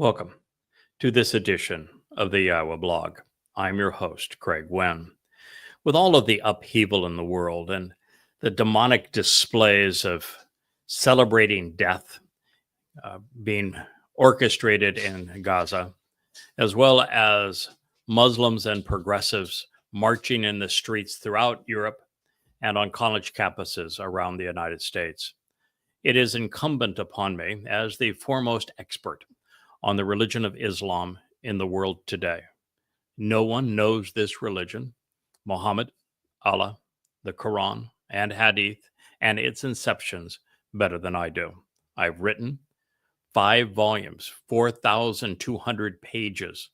Welcome to this edition of the Iowa blog. I'm your host, Craig Wen. With all of the upheaval in the world and the demonic displays of celebrating death being orchestrated in Gaza, as well as Muslims and progressives marching in the streets throughout Europe and on college campuses around the United States, it is incumbent upon me as the foremost expert on the religion of Islam in the world today. No one knows this religion, Muhammad, Allah, the Quran, and Hadith, and its inceptions better than I do. I've written 5 volumes, 4,200 pages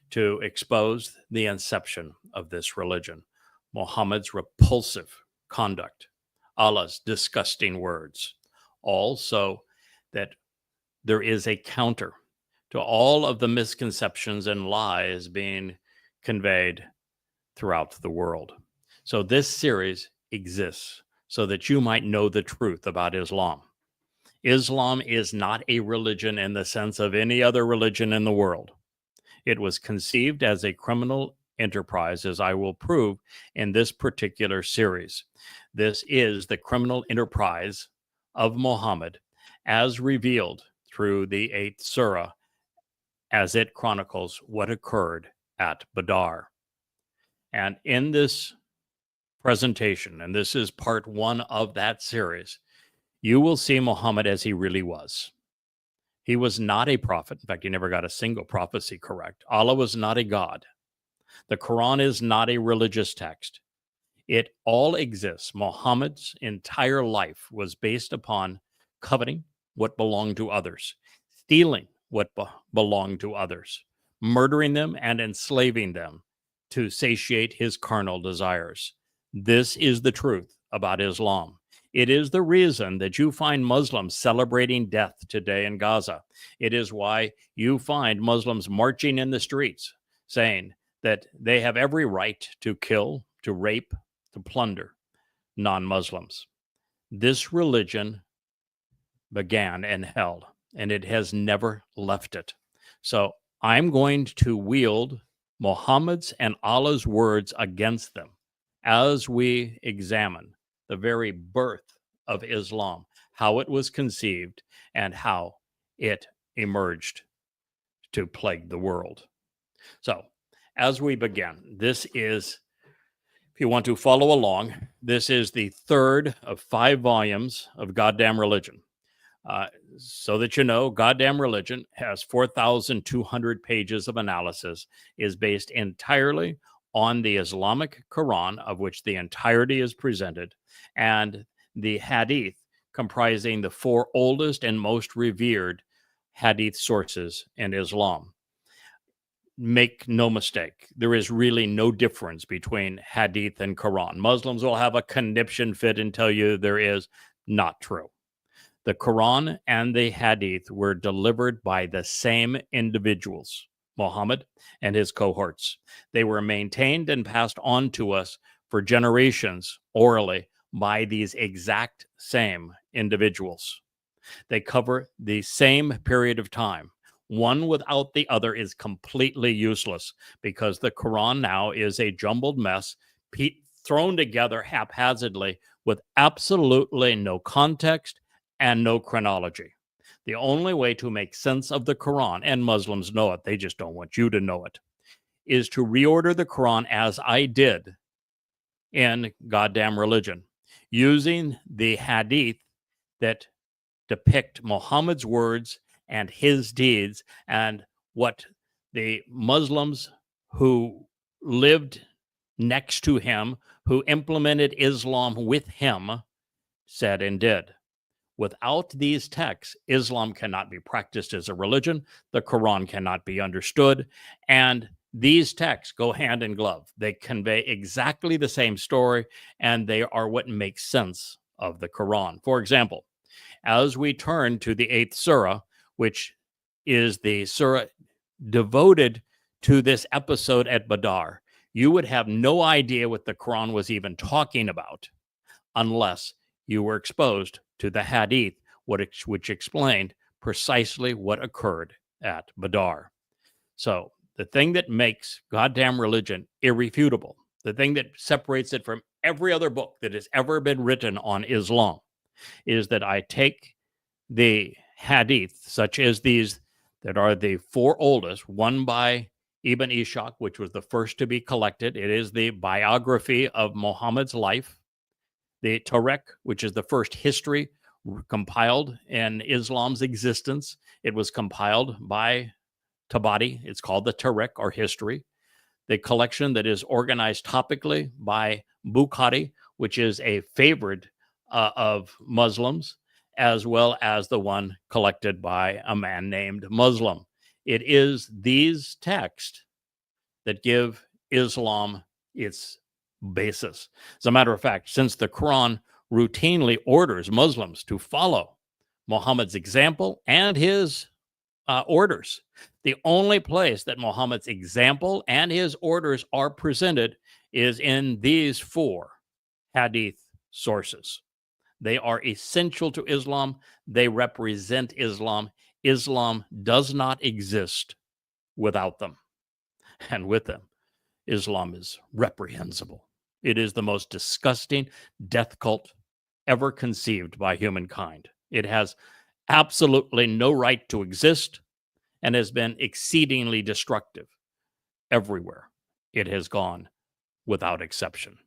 to expose the inception of this religion, Muhammad's repulsive conduct, Allah's disgusting words, all so that there is a counter to all of the misconceptions and lies being conveyed throughout the world. So this series exists so that you might know the truth about Islam. Islam is not a religion in the sense of any other religion in the world. It was conceived as a criminal enterprise, as I will prove in this particular series. This is the criminal enterprise of Muhammad as revealed through the 8th Surah, as it chronicles what occurred at Badr. And in this presentation, and this is part 1 of that series, you will see Muhammad as he really was. He was not a prophet. In fact, he never got a single prophecy correct. Allah was not a god. The Quran is not a religious text. It all exists. Muhammad's entire life was based upon coveting what belonged to others, stealing what belonged to others, murdering them and enslaving them to satiate his carnal desires. This is the truth about Islam. It is the reason that you find Muslims celebrating death today in Gaza. It is why you find Muslims marching in the streets saying that they have every right to kill, to rape, to plunder non-Muslims. This religion began in hell, and it has never left it. So I'm going to wield Muhammad's and Allah's words against them as we examine the very birth of Islam, how it was conceived, and how it emerged to plague the world. So as we begin, this is, if you want to follow along, this is the 3rd of 5 volumes of Goddamn Religion. So that you know, Goddamn Religion has 4,200 pages of analysis, is based entirely on the Islamic Quran, of which the entirety is presented, and the Hadith, comprising the 4 oldest and most revered Hadith sources in Islam. Make no mistake, there is really no difference between Hadith and Quran. Muslims will have a conniption fit and tell you there is. Not true. The Quran and the Hadith were delivered by the same individuals, Muhammad and his cohorts. They were maintained and passed on to us for generations orally by these exact same individuals. They cover the same period of time. One without the other is completely useless because the Quran now is a jumbled mess thrown together haphazardly with absolutely no context and no chronology. The only way to make sense of the Quran, and Muslims know it, they just don't want you to know it, is to reorder the Quran as I did in Goddamn Religion, using the Hadith that depict Muhammad's words and his deeds and what the Muslims who lived next to him, who implemented Islam with him, said and did. Without these texts, Islam cannot be practiced as a religion, the Quran cannot be understood, and these texts go hand in glove. They convey exactly the same story, and they are what makes sense of the Quran. For example, as we turn to the 8th Surah, which is the surah devoted to this episode at Badr, you would have no idea what the Quran was even talking about unless you were exposed to the Hadith, which explained precisely what occurred at Badar. So the thing that makes goddamn religion irrefutable, the thing that separates it from every other book that has ever been written on Islam, is that I take the hadith, such as these that are the four oldest, one by Ibn Ishaq, which was the first to be collected. It is the biography of Muhammad's life. The Tarikh, which is the first history compiled in Islam's existence. It was compiled by Tabari. It's called the Tarikh, or history. The collection that is organized topically by Bukhari, which is a favorite of Muslims, as well as the one collected by a man named Muslim. It is these texts that give Islam its basis. As a matter of fact, since the Quran routinely orders Muslims to follow Muhammad's example and his orders, the only place that Muhammad's example and his orders are presented is in these four hadith sources. They are essential to Islam. They represent Islam. Islam does not exist without them. And with them, Islam is reprehensible. It is the most disgusting death cult ever conceived by humankind. It has absolutely no right to exist and has been exceedingly destructive everywhere it has gone, without exception.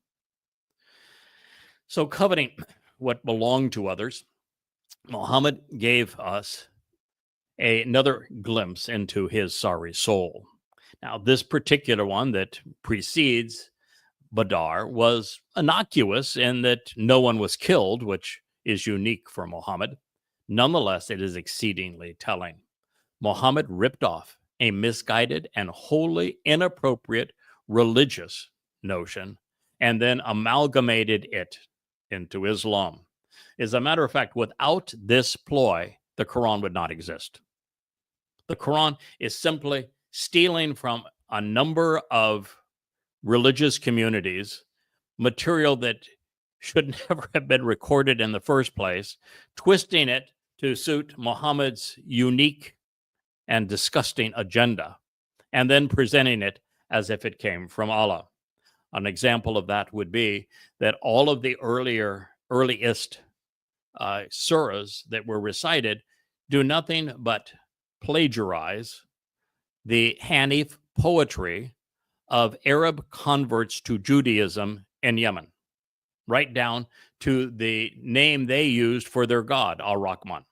So, coveting what belonged to others, Muhammad gave us another glimpse into his sorry soul. Now, this particular one that precedes Badar was innocuous in that no one was killed, which is unique for Muhammad. Nonetheless, it is exceedingly telling. Muhammad ripped off a misguided and wholly inappropriate religious notion and then amalgamated it into Islam. As a matter of fact, without this ploy, the Quran would not exist. The Quran is simply stealing from a number of religious communities material that should never have been recorded in the first place, twisting it to suit Muhammad's unique and disgusting agenda, and then presenting it as if it came from Allah. An example of that would be that all of the earliest surahs that were recited do nothing but plagiarize the Hanif poetry of Arab converts to Judaism in Yemen, right down to the name they used for their god, Al-Rahman.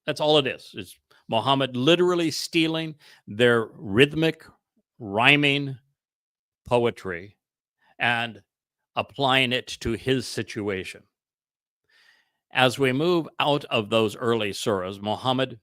That's all it is. It's Muhammad literally stealing their rhythmic, rhyming poetry and applying it to his situation. As we move out of those early surahs, Muhammad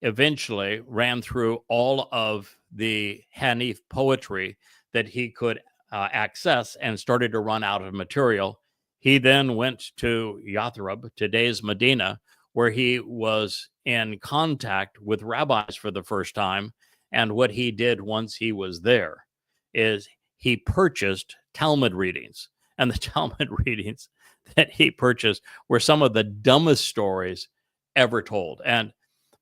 eventually ran through all of the Hanif poetry that he could access and started to run out of material. He then went to Yathrib, today's Medina, where he was in contact with rabbis for the first time. And what he did once he was there is he purchased Talmud readings. And the Talmud readings that he purchased were some of the dumbest stories ever told. And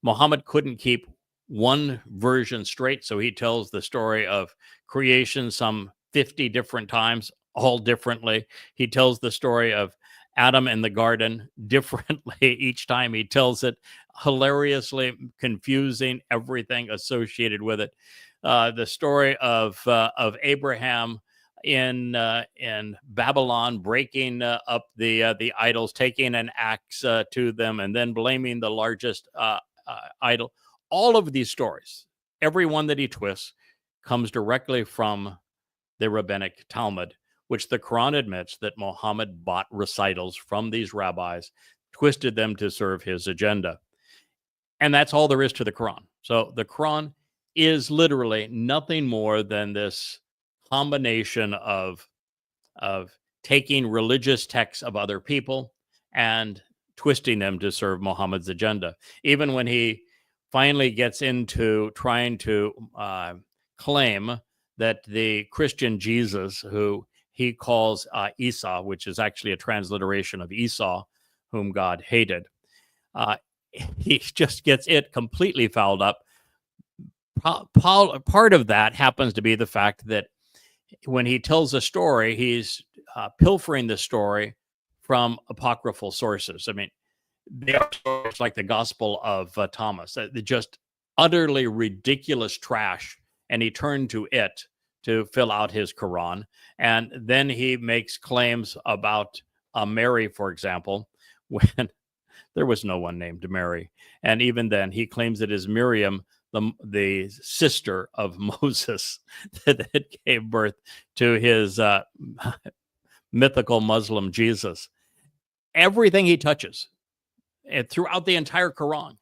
Muhammad couldn't keep one version straight, so he tells the story of creation some 50 different times, all differently. He tells the story of Adam in the garden differently each time he tells it, hilariously confusing everything associated with it. The story of Abraham in Babylon, breaking up the idols, taking an axe to them, and then blaming the largest idol. All of these stories, every one that he twists, comes directly from the rabbinic Talmud, which the Quran admits that Muhammad bought recitals from these rabbis, twisted them to serve his agenda. And that's all there is to the Quran. So the Quran is literally nothing more than this combination of taking religious texts of other people and twisting them to serve Muhammad's agenda. Even when he finally gets into trying to claim that the Christian Jesus, who he calls Isa, which is actually a transliteration of Esau, whom God hated, he just gets it completely fouled up part of that happens to be the fact that when he tells a story, he's pilfering the story from apocryphal sources. I mean, they are stories like the Gospel of Thomas, just utterly ridiculous trash, and he turned to it to fill out his Quran. And then he makes claims about Mary, for example, when there was no one named Mary. And even then, he claims it is Miriam, the sister of Moses, that gave birth to his mythical Muslim Jesus. Everything he touches, and throughout the entire Quran,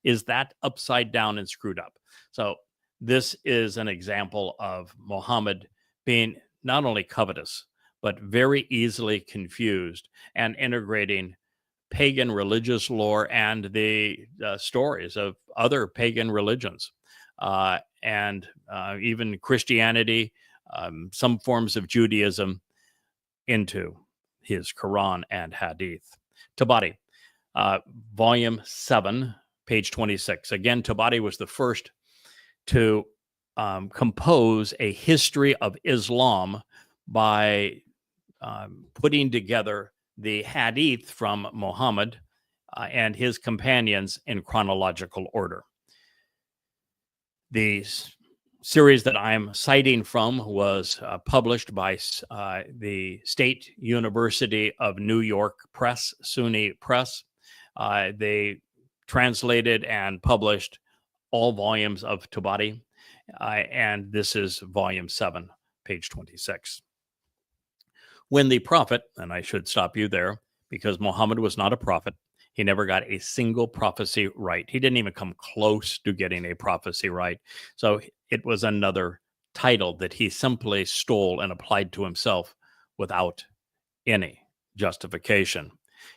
is that upside down and screwed up. So this is an example of Muhammad being not only covetous, but very easily confused and integrating pagan religious lore and the stories of other pagan religions and even Christianity, some forms of Judaism into his Quran and Hadith. Tabari, volume 7, page 26. Again, Tabari was the first to compose a history of Islam by putting together the Hadith from Muhammad and his companions in chronological order. The series that I'm citing from was published by the State University of New York Press, SUNY Press. They translated and published all volumes of Tabari, and this is volume 7, page 26. When the prophet, and I should stop you there because Muhammad was not a prophet, he never got a single prophecy right. He didn't even come close to getting a prophecy right. So it was another title that he simply stole and applied to himself without any justification.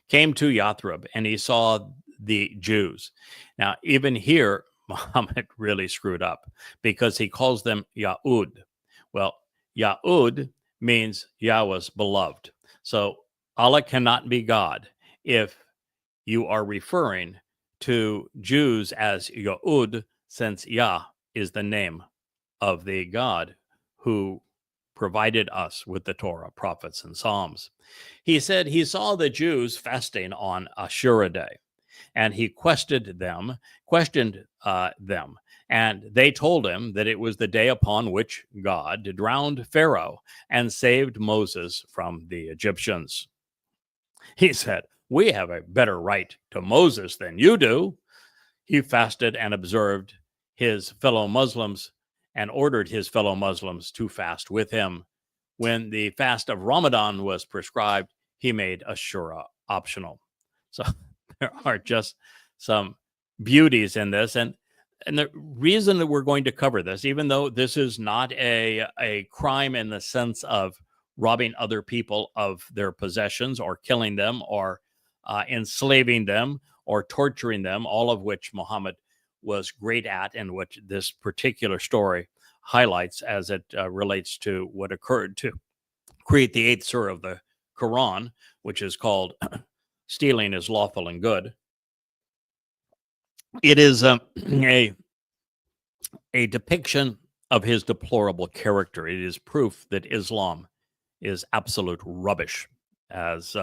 Came to Yathrib and he saw the Jews. Now, even here, Muhammad really screwed up because he calls them Ya'ud. Well, Ya'ud means Yahweh's beloved. So Allah cannot be God if you are referring to Jews as Ya'ud, since Yah is the name of the God who provided us with the Torah, prophets, and Psalms. He said he saw the Jews fasting on Ashura Day, and he questioned them, and they told him that it was the day upon which God drowned Pharaoh and saved Moses from the Egyptians. He said, "We have a better right to Moses than you do." He fasted and observed his fellow Muslims and ordered his fellow Muslims to fast with him. When the fast of Ramadan was prescribed, he made Ashura optional. So there are just some beauties in this. And the reason that we're going to cover this, even though this is not a crime in the sense of robbing other people of their possessions or killing them or enslaving them or torturing them, all of which Muhammad was great at and which this particular story highlights as it relates to what occurred to create the 8th surah of the Quran, which is called Stealing is Lawful and Good. It is a depiction of his deplorable character. It is proof that Islam is absolute rubbish as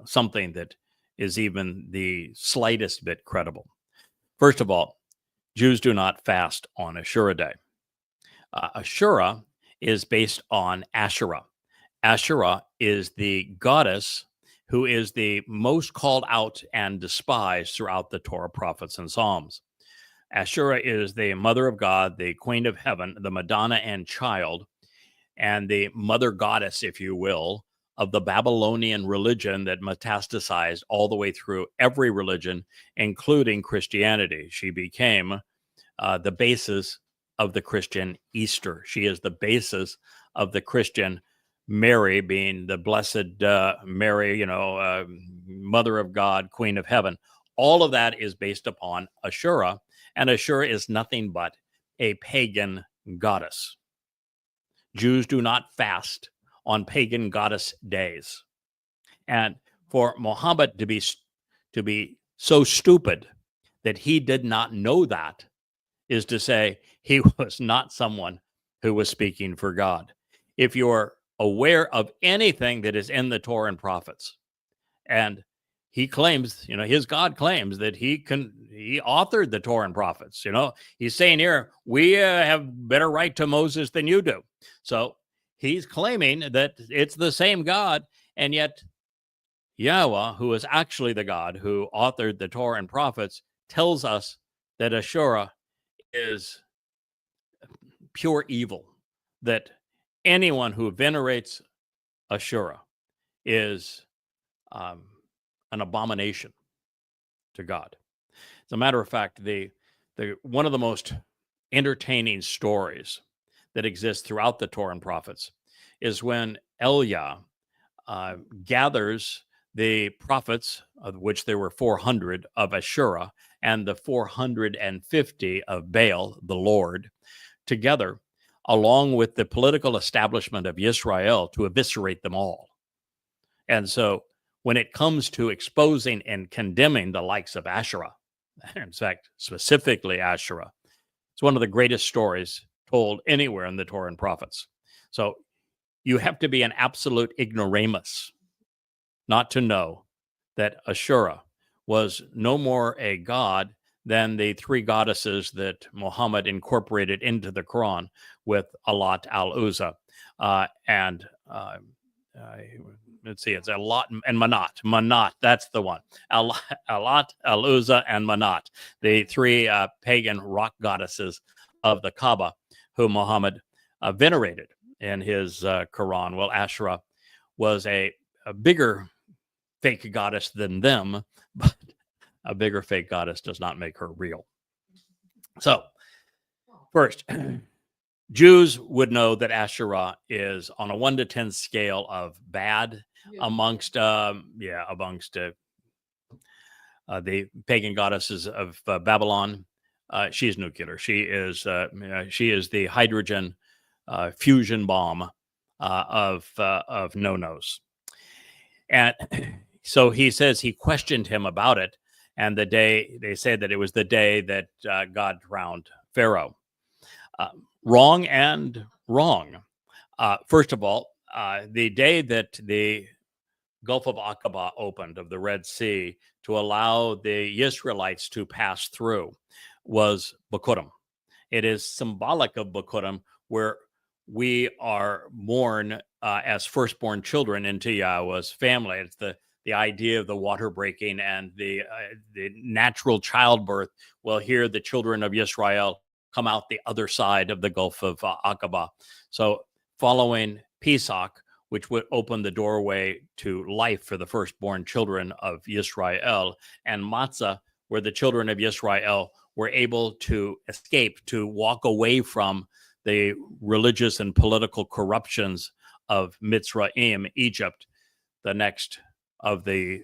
something that is even the slightest bit credible. First of all, Jews do not fast on Ashura Day. Ashura is based on Asherah. Asherah is the goddess who is the most called out and despised throughout the Torah, prophets, and Psalms. Asherah is the mother of God, the queen of heaven, the Madonna and child, and the mother goddess, if you will, of the Babylonian religion that metastasized all the way through every religion, including Christianity. She became the basis of the Christian Easter. She is the basis of the Christian Mary, being the blessed Mary, mother of God, queen of heaven. All of that is based upon Ashura, and Ashura is nothing but a pagan goddess. Jews do not fast on pagan goddess days. And for Muhammad to be so stupid that he did not know that is to say he was not someone who was speaking for God. If you're aware of anything that is in the Torah and prophets, and he claims, his God claims that he authored the Torah and prophets. He's saying here, we have better right to Moses than you do. So he's claiming that it's the same God, and yet Yahweh, who is actually the God who authored the Torah and prophets, tells us that Ashura is pure evil, that anyone who venerates Ashura is an abomination to God. As a matter of fact, the one of the most entertaining stories that exists throughout the Torah and prophets is when Eliah gathers the prophets, of which there were 400 of Ashura, and the 450 of Baal, the Lord, together, along with the political establishment of Israel, to eviscerate them all. And so when it comes to exposing and condemning the likes of Asherah, in fact, specifically Asherah, it's one of the greatest stories told anywhere in the Torah and prophets. So you have to be an absolute ignoramus not to know that Ashura was no more a god than the three goddesses that Muhammad incorporated into the Quran with Alat al-Uzza and let's see, it's Alat and Manat. Manat, that's the one. Alat, al-Uzza, and Manat, the three pagan rock goddesses of the Kaaba, who Muhammad venerated in his Quran. Well, Asherah was a bigger fake goddess than them, but a bigger fake goddess does not make her real. So, first, Jews would know that Asherah is on a 1 to 10 scale of bad amongst the pagan goddesses of Babylon. She's nuclear. She is the hydrogen fusion bomb of no-nos. And so he says he questioned him about it, and they say that it was the day that God drowned Pharaoh. Wrong and wrong. First of all, the day that the Gulf of Aqaba opened, of the Red Sea, to allow the Israelites to pass through was Bikurim. It is symbolic of Bikurim, where we are born as firstborn children into Yahweh's family. It's the idea of the water breaking and the natural childbirth. Well, here the children of Israel come out the other side of the Gulf of Aqaba. So following Pesach, which would open the doorway to life for the firstborn children of Israel, and Matzah, where the children of Israel were able to escape, to walk away from the religious and political corruptions of Mitzrayim, Egypt. The next of the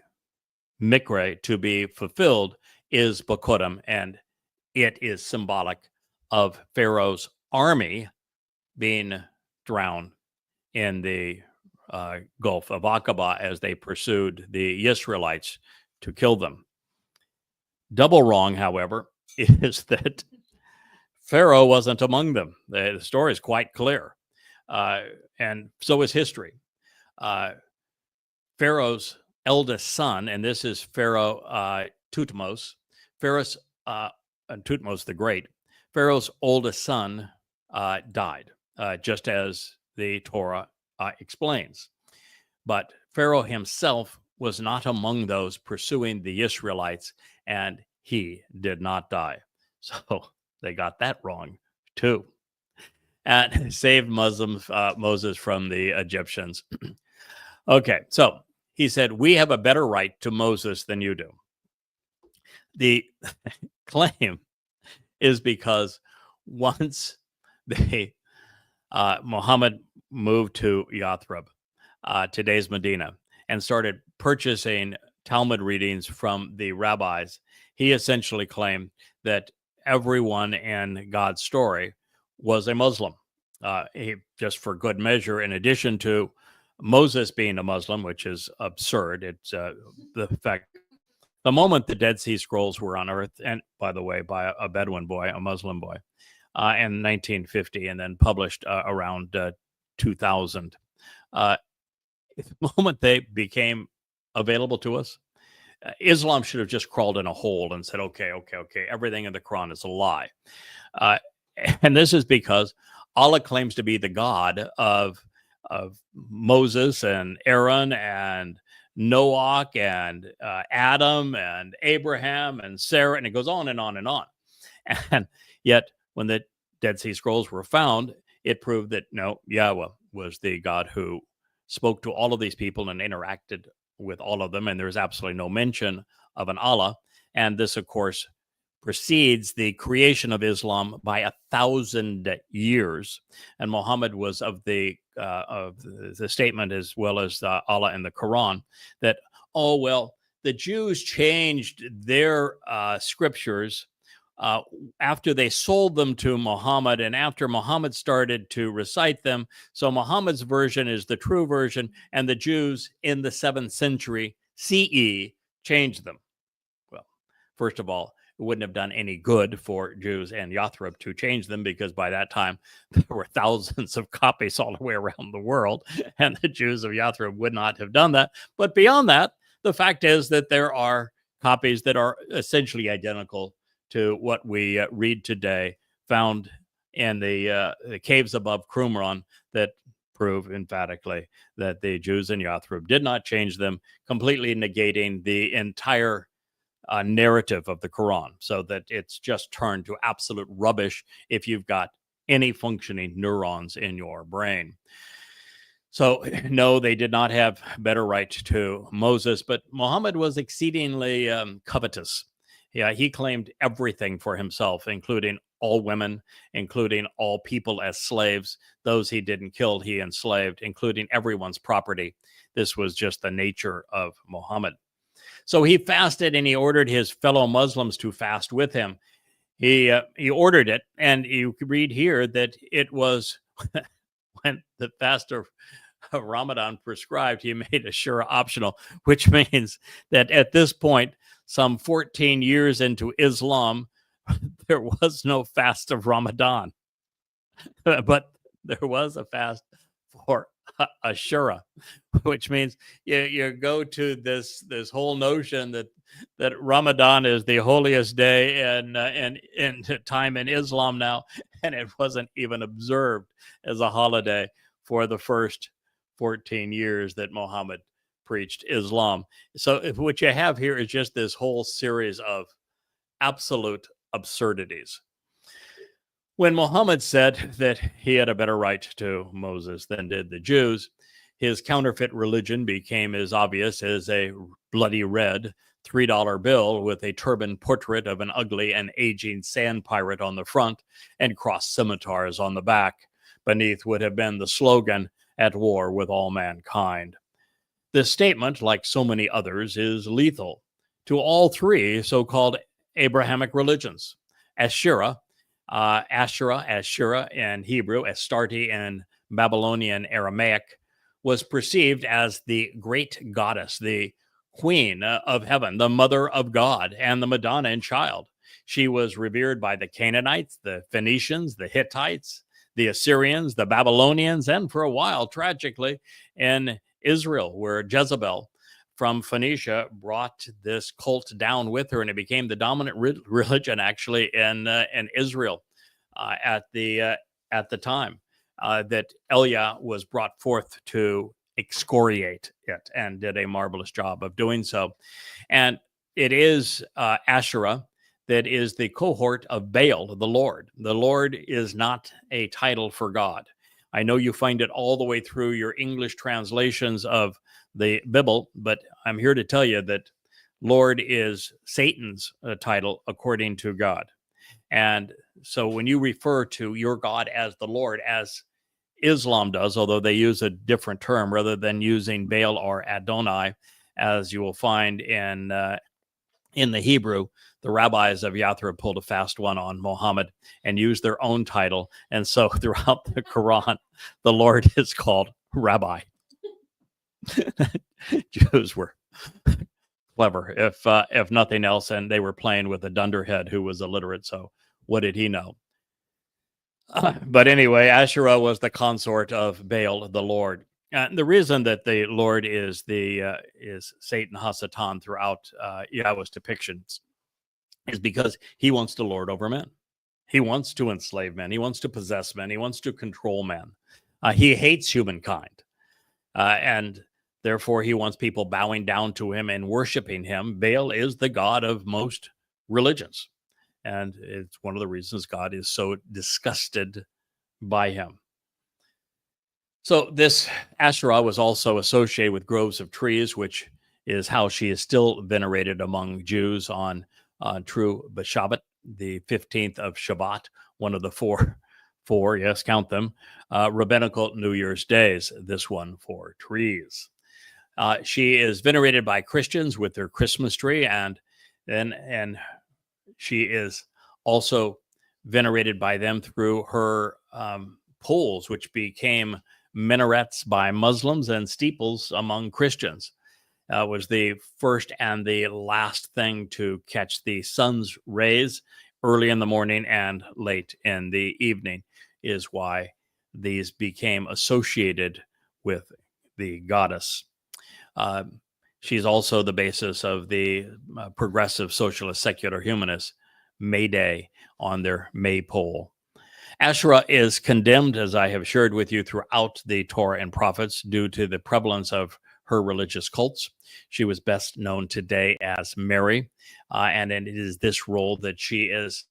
Mikra to be fulfilled is Bikurim, and it is symbolic of Pharaoh's army being drowned in the Gulf of Aqaba as they pursued the Israelites to kill them. Double wrong, however, is that Pharaoh wasn't among them. The story is quite clear, and so is history. Pharaoh's eldest son, and this is Pharaoh Thutmose, Thutmose the Great, Pharaoh's oldest son died, just as the Torah explains. But Pharaoh himself was not among those pursuing the Israelites, and he did not die. So they got that wrong too, and saved Moses from the Egyptians. Okay, so he said, we have a better right to Moses than you do. The claim is because once Muhammad moved to Yathrib, today's Medina, and started purchasing Talmud readings from the rabbis, he essentially claimed that everyone in God's story was a Muslim. He, just for good measure, in addition to Moses being a Muslim, which is absurd. It's the fact the moment the Dead Sea Scrolls were unearthed, and by the way, by a Bedouin boy, a Muslim boy, in 1950 and then published around 2000. The moment they became available to us, Islam should have just crawled in a hole and said, okay, everything in the Quran is a lie. Uh, and this is because Allah claims to be the God of Moses and Aaron and Noah and Adam and Abraham and Sarah, and it goes on and on and on. And yet, when the Dead Sea Scrolls were found, it proved that no, Yahweh was the God who spoke to all of these people and interacted with all of them, and there's absolutely no mention of an Allah. And this, of course, precedes the creation of Islam by 1,000 years. And Muhammad was of the statement, as well as Allah in the Quran, that, oh, well, the Jews changed their scriptures after they sold them to Muhammad and after Muhammad started to recite them. So Muhammad's version is the true version, and the Jews in the 7th century CE changed them. Well, first of all, it wouldn't have done any good for Jews and Yathrib to change them, because by that time there were thousands of copies all the way around the world, and the Jews of Yathrib would not have done that. But beyond that, the fact is that there are copies that are essentially identical to what we read today, found in the caves above Qumran, that prove emphatically that the Jews in Yathrib did not change them, completely negating the entire narrative of the Quran, so that it's just turned to absolute rubbish if you've got any functioning neurons in your brain. So, no, they did not have better right to Moses, but Muhammad was exceedingly covetous. Yeah, he claimed everything for himself, including all women, including all people as slaves. Those he didn't kill, he enslaved, including everyone's property. This was just the nature of Muhammad. So he fasted, and he ordered his fellow Muslims to fast with him. He ordered it, and you read here that it was when the fast of Ramadan prescribed, he made Ashura optional, which means that at this point, some 14 years into Islam, there was no fast of Ramadan, but there was a fast for Ashura, which means you go to this whole notion that Ramadan is the holiest day in time in Islam now, and it wasn't even observed as a holiday for the first 14 years that Muhammad preached Islam. So what you have here is just this whole series of absolute absurdities. When Muhammad said that he had a better right to Moses than did the Jews, his counterfeit religion became as obvious as a bloody red $3 bill with a turban portrait of an ugly and aging sand pirate on the front and crossed scimitars on the back. Beneath would have been the slogan, "At war with all mankind." This statement, like so many others, is lethal to all three so-called Abrahamic religions. Asherah in Hebrew, Astarte in Babylonian Aramaic, was perceived as the great goddess, the queen of heaven, the mother of God, and the Madonna and child. She was revered by the Canaanites, the Phoenicians, the Hittites, the Assyrians, the Babylonians, and for a while, tragically, in Israel, where Jezebel from Phoenicia brought this cult down with her, and it became the dominant religion actually in Israel at the time that Elia was brought forth to excoriate it, and did a marvelous job of doing so. And it is Asherah that is the cohort of Baal, the Lord. The Lord is not a title for God. I know you find it all the way through your English translations of the Bible, but I'm here to tell you that Lord is Satan's title according to God. And so when you refer to your God as the Lord, as Islam does, although they use a different term rather than using Baal or Adonai, as you will find in the Hebrew, the rabbis of Yathrib pulled a fast one on Muhammad and used their own title. And so throughout the Quran, the Lord is called Rabbi. Jews were clever, if nothing else, and they were playing with a dunderhead who was illiterate. So what did he know? But anyway, Asherah was the consort of Baal, the Lord. The reason that the Lord is is Satan Hasatan throughout Yahweh's depictions is because he wants to lord over men. He wants to enslave men. He wants to possess men. He wants to control men. He hates humankind, and therefore he wants people bowing down to him and worshiping him. Baal is the god of most religions, and it's one of the reasons God is so disgusted by him. So this Asherah was also associated with groves of trees, which is how she is still venerated among Jews on True B'Shabbat, the 15th of Shabbat, one of the four, yes, count them, rabbinical New Year's days, this one for trees. She is venerated by Christians with their Christmas tree, and she is also venerated by them through her poles, which became minarets by Muslims and steeples among Christians. Was the first and the last thing to catch the sun's rays early in the morning and late in the evening, is why these became associated with the goddess. She's also the basis of the progressive socialist secular humanists May Day on their maypole. Asherah is condemned, as I have shared with you, throughout the Torah and prophets due to the prevalence of her religious cults. She was best known today as Mary, and it is this role that she is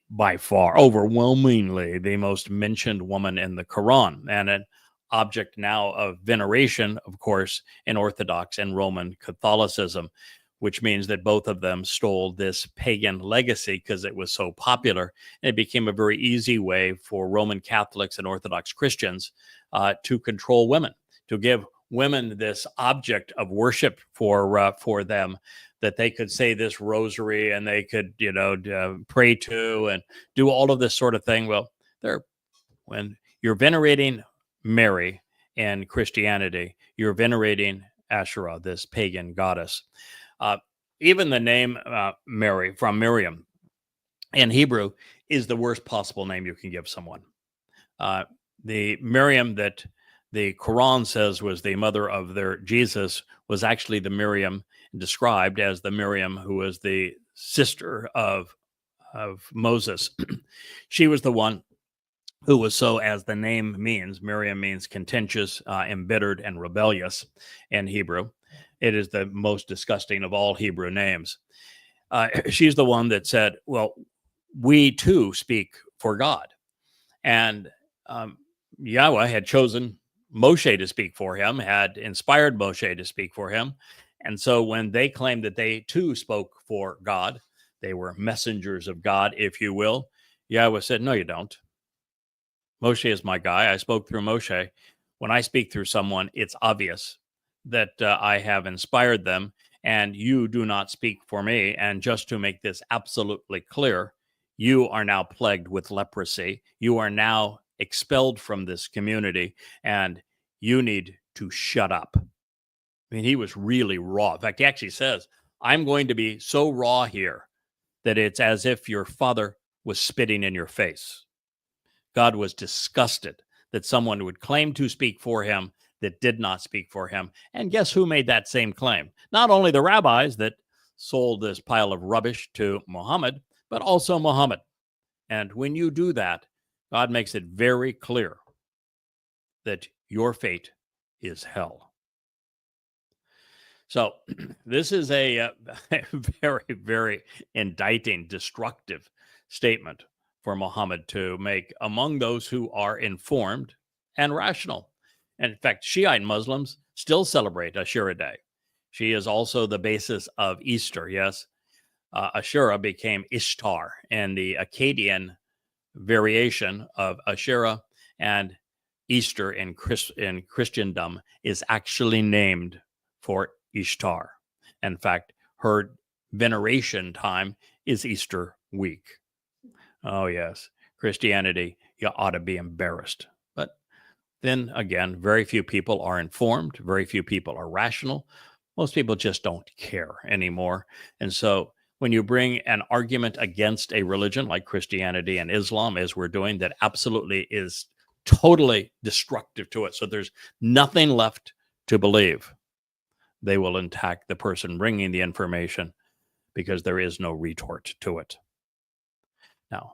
by far, overwhelmingly, the most mentioned woman in the Quran, and an object now of veneration, of course, in Orthodox and Roman Catholicism, which means that both of them stole this pagan legacy because it was so popular. And it became a very easy way for Roman Catholics and Orthodox Christians to control women, to give women this object of worship for them, that they could say this rosary and they could, pray to and do all of this sort of thing. Well, when you're venerating Mary in Christianity, you're venerating Asherah, this pagan goddess. Even the name Mary, from Miriam in Hebrew, is the worst possible name you can give someone. The Miriam that the Quran says was the mother of their Jesus was actually the Miriam described as the Miriam who was the sister of Moses. She was the one who was, so as the name means, Miriam means contentious, embittered, and rebellious in Hebrew. It is the most disgusting of all Hebrew names. She's the one that said, well, we too speak for God. And Yahweh had chosen Moshe to speak for him, had inspired Moshe to speak for him. And so when they claimed that they too spoke for God, they were messengers of God, if you will, Yahweh said, no, you don't. Moshe is my guy. I spoke through Moshe. When I speak through someone, it's obvious that I have inspired them, and you do not speak for me. And just to make this absolutely clear, you are now plagued with leprosy. You are now expelled from this community, and you need to shut up. I mean, he was really raw. In fact, he actually says, I'm going to be so raw here that it's as if your father was spitting in your face. God was disgusted that someone would claim to speak for him that did not speak for him. And guess who made that same claim? Not only the rabbis that sold this pile of rubbish to Muhammad, but also Muhammad. And when you do that, God makes it very clear that your fate is hell. So this is a very, very indicting, destructive statement for Muhammad to make among those who are informed and rational. And in fact, Shiite Muslims still celebrate Ashura Day. She is also the basis of Easter, yes. Ashura became Ishtar, and the Akkadian variation of Ashura and Easter in Christendom is actually named for Ishtar. In fact, her veneration time is Easter week. Oh, yes. Christianity, you ought to be embarrassed. But then again, very few people are informed. Very few people are rational. Most people just don't care anymore. And so when you bring an argument against a religion like Christianity and Islam, as we're doing, that absolutely is totally destructive to it. So there's nothing left to believe. They will attack the person bringing the information because there is no retort to it. Now,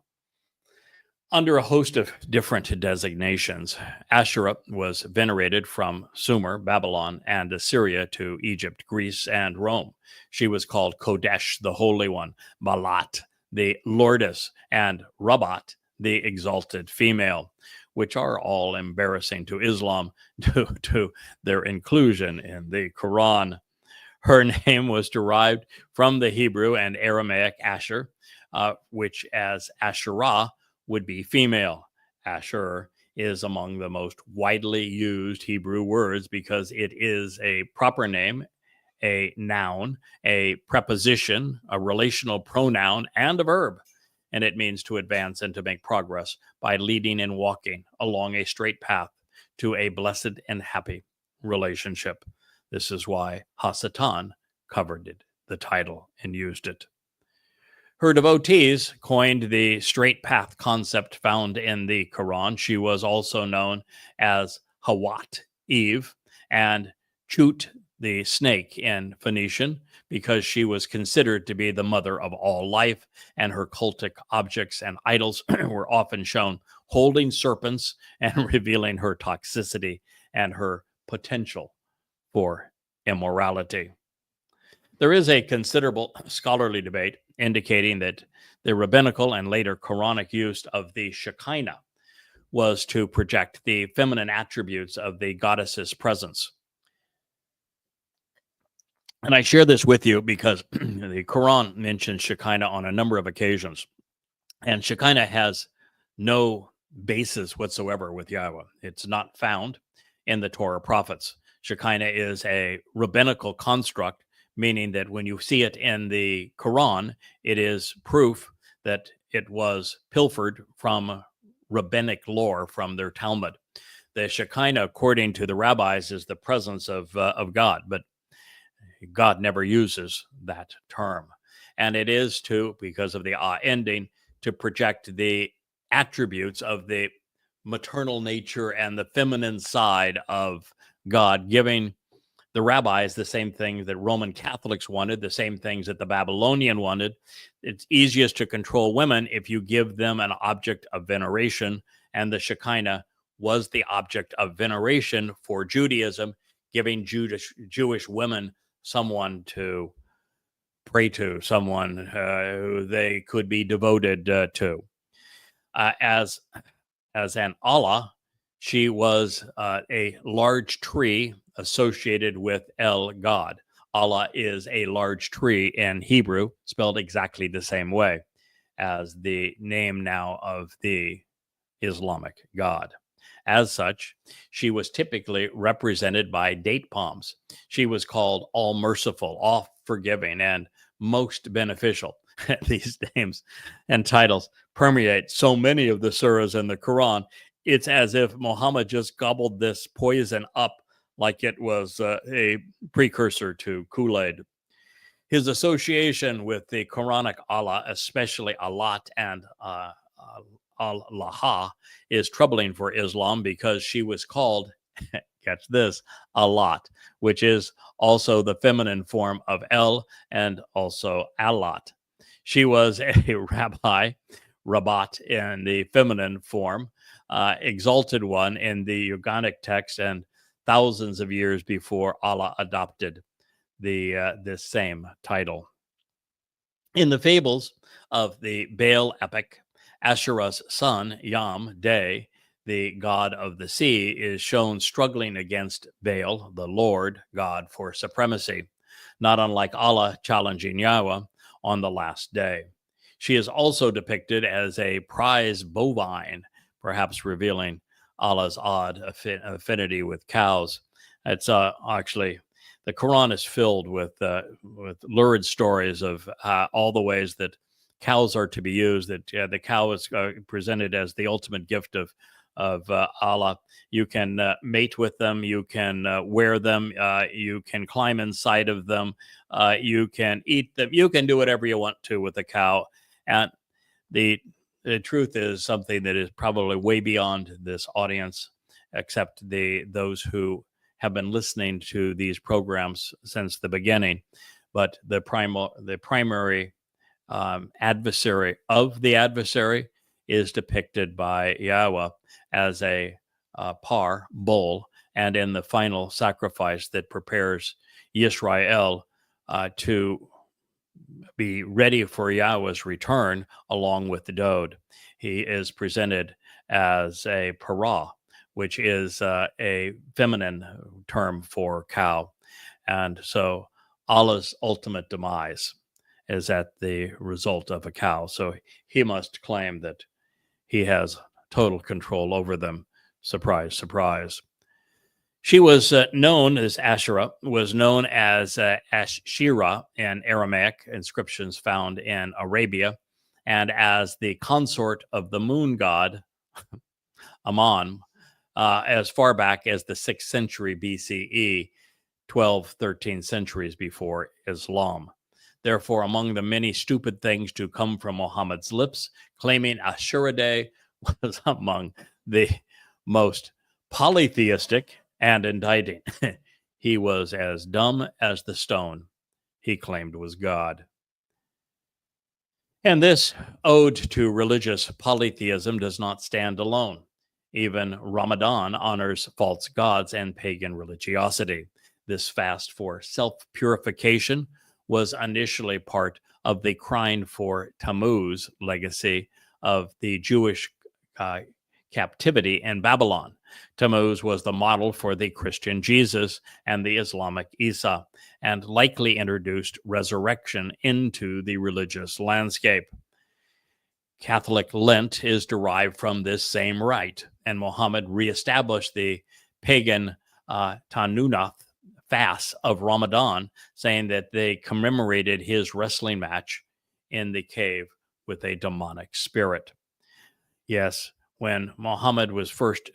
under a host of different designations, Asherah was venerated from Sumer, Babylon, and Assyria to Egypt, Greece, and Rome. She was called Kodesh, the Holy One, Balat, the Lordess, and Rabat, the Exalted Female, which are all embarrassing to Islam due to their inclusion in the Quran. Her name was derived from the Hebrew and Aramaic Asher, which as Asherah would be female. Asher is among the most widely used Hebrew words because it is a proper name, a noun, a preposition, a relational pronoun, and a verb. And it means to advance and to make progress by leading and walking along a straight path to a blessed and happy relationship. This is why Hasatan covered the title and used it. Her devotees coined the straight path concept found in the Quran. She was also known as Hawat, Eve, and Chut, the snake in Phoenician, because she was considered to be the mother of all life, and her cultic objects and idols were often shown holding serpents and revealing her toxicity and her potential for immorality. There is a considerable scholarly debate indicating that the rabbinical and later Quranic use of the Shekinah was to project the feminine attributes of the goddess's presence. And I share this with you because the Quran mentions Shekinah on a number of occasions. And Shekinah has no basis whatsoever with Yahweh. It's not found in the Torah prophets. Shekinah is a rabbinical construct, meaning that when you see it in the Quran, it is proof that it was pilfered from rabbinic lore, from their Talmud. The Shekinah, according to the rabbis, is the presence of God, but God never uses that term. And it is to, because of the ending, to project the attributes of the maternal nature and the feminine side of God, giving the rabbis the same things that Roman Catholics wanted, the same things that the Babylonian wanted. It's easiest to control women if you give them an object of veneration, and the Shekinah was the object of veneration for Judaism, giving Jewish women someone to pray to, someone who they could be devoted to. As an Allah, she was a large tree associated with El, God. Allah is a large tree in Hebrew, spelled exactly the same way as the name now of the Islamic God. As such, she was typically represented by date palms. She was called all merciful, all forgiving, and most beneficial. These names and titles permeate so many of the surahs in the Quran. It's as if Muhammad just gobbled this poison up like it was a precursor to Kool-Aid. His association with the Quranic Allah, especially Allat and Al-Laha, is troubling for Islam because she was called, catch this, Allat, which is also the feminine form of El and also Allat. She was a rabbi, Rabat in the feminine form, exalted one in the Ugaritic text, and thousands of years before Allah adopted this same title. In the fables of the Baal epic, Asherah's son, Yam, Day, the god of the sea, is shown struggling against Baal, the Lord God, for supremacy, not unlike Allah challenging Yahweh on the last day. She is also depicted as a prize bovine, perhaps revealing Allah's odd affinity with cows. It's actually, the Quran is filled with lurid stories of all the ways that cows are to be used, that the cow is presented as the ultimate gift of of Allah. You can mate with them, you can wear them, you can climb inside of them, you can eat them, you can do whatever you want to with a cow. And the the truth is something that is probably way beyond this audience, except those who have been listening to these programs since the beginning. But the primary adversary of the adversary is depicted by Yahweh as a bull, and in the final sacrifice that prepares Yisrael to be ready for Yahweh's return along with the Dode. He is presented as a parah, which is a feminine term for cow. And so Allah's ultimate demise is at the result of a cow. So he must claim that he has total control over them. Surprise, surprise. She was known as Asherah, was known as Ashira in Aramaic inscriptions found in Arabia, and as the consort of the moon god Ammon, as far back as the 6th century BCE, 12, 13 centuries before Islam. Therefore, among the many stupid things to come from Muhammad's lips, claiming Ashura Day was among the most polytheistic and indicting. He was as dumb as the stone he claimed was God. And this ode to religious polytheism does not stand alone. Even Ramadan honors false gods and pagan religiosity. This fast for self-purification was initially part of the crying for Tammuz legacy of the Jewish captivity in Babylon. Tammuz was the model for the Christian Jesus and the Islamic Isa, and likely introduced resurrection into the religious landscape. Catholic Lent is derived from this same rite, and Muhammad reestablished the pagan Tanunath fast of Ramadan, saying that they commemorated his wrestling match in the cave with a demonic spirit. Yes, when Muhammad was first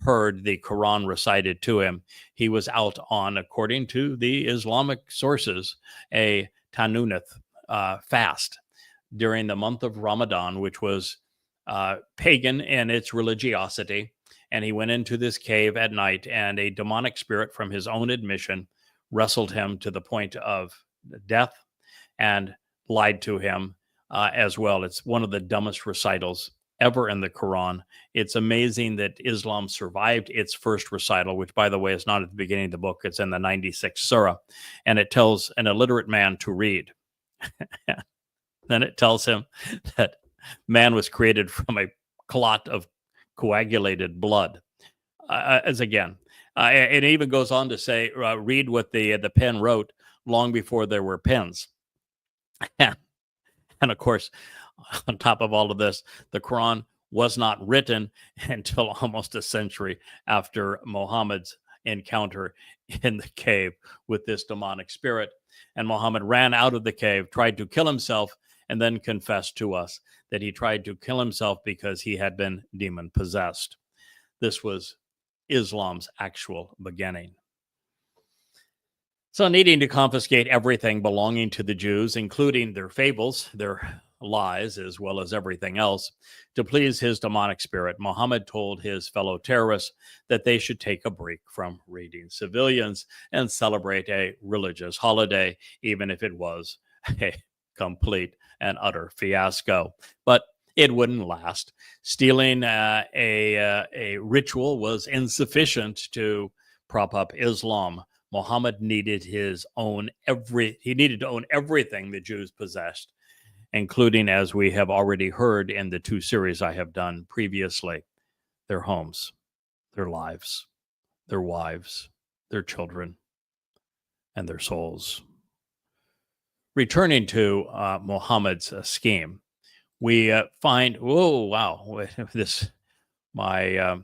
heard the Quran recited to him, he was out on, according to the Islamic sources, a Tanunath fast during the month of Ramadan, which was pagan in its religiosity. And he went into this cave at night, and a demonic spirit, from his own admission, wrestled him to the point of death and lied to him as well. It's one of the dumbest recitals ever in the Quran. It's amazing that Islam survived its first recital, which, by the way, is not at the beginning of the book. It's in the 96th Surah, and it tells an illiterate man to read. Then it tells him that man was created from a clot of coagulated blood. It even goes on to say, read what the pen wrote long before there were pens. And of course, on top of all of this, the Quran was not written until almost a century after Muhammad's encounter in the cave with this demonic spirit. And Muhammad ran out of the cave, tried to kill himself, and then confessed to us that he tried to kill himself because he had been demon possessed. This was Islam's actual beginning. So, needing to confiscate everything belonging to the Jews, including their fables, their lies, as well as everything else, to please his demonic spirit, Muhammad told his fellow terrorists that they should take a break from raiding civilians and celebrate a religious holiday, even if it was a complete and utter fiasco. But it wouldn't last. Stealing a ritual was insufficient to prop up Islam. Muhammad needed he needed to own everything the Jews possessed, including, as we have already heard in the 2 series I have done previously, their homes, their lives, their wives, their children, and their souls. Returning to Muhammad's scheme, we find, my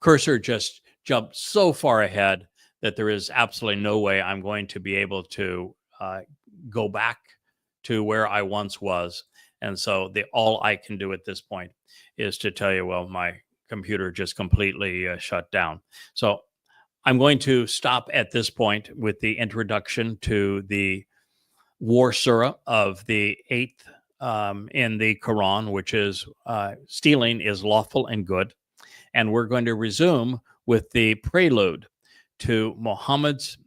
cursor just jumped so far ahead that there is absolutely no way I'm going to be able to go back to where I once was. And so all I can do at this point is to tell you, well, my computer just completely shut down. So I'm going to stop at this point with the introduction to the war surah of the eighth in the Quran, which is stealing is lawful and good. And we're going to resume with the prelude to Muhammad's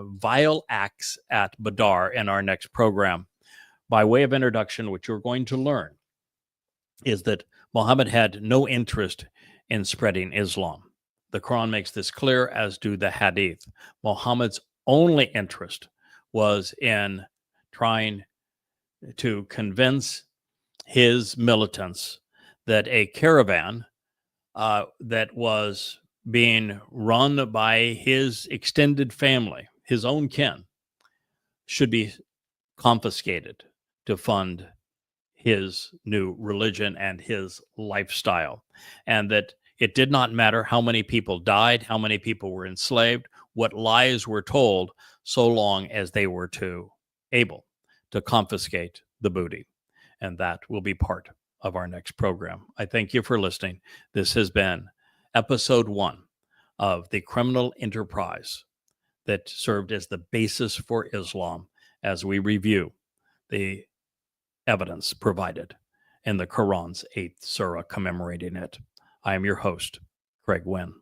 vile acts at Badr in our next program. By way of introduction, what you're going to learn is that Muhammad had no interest in spreading Islam. The Quran makes this clear, as do the Hadith. Muhammad's only interest was in trying to convince his militants that a caravan that was being run by his extended family, his own kin, should be confiscated to fund his new religion and his lifestyle. And that it did not matter how many people died, how many people were enslaved, what lies were told, so long as they were able to confiscate the booty. And that will be part of our next program. I thank you for listening. This has been episode 1 of the criminal enterprise that served as the basis for Islam as we review the evidence provided in the Quran's 8th Surah commemorating it. I am your host, Craig Wynn.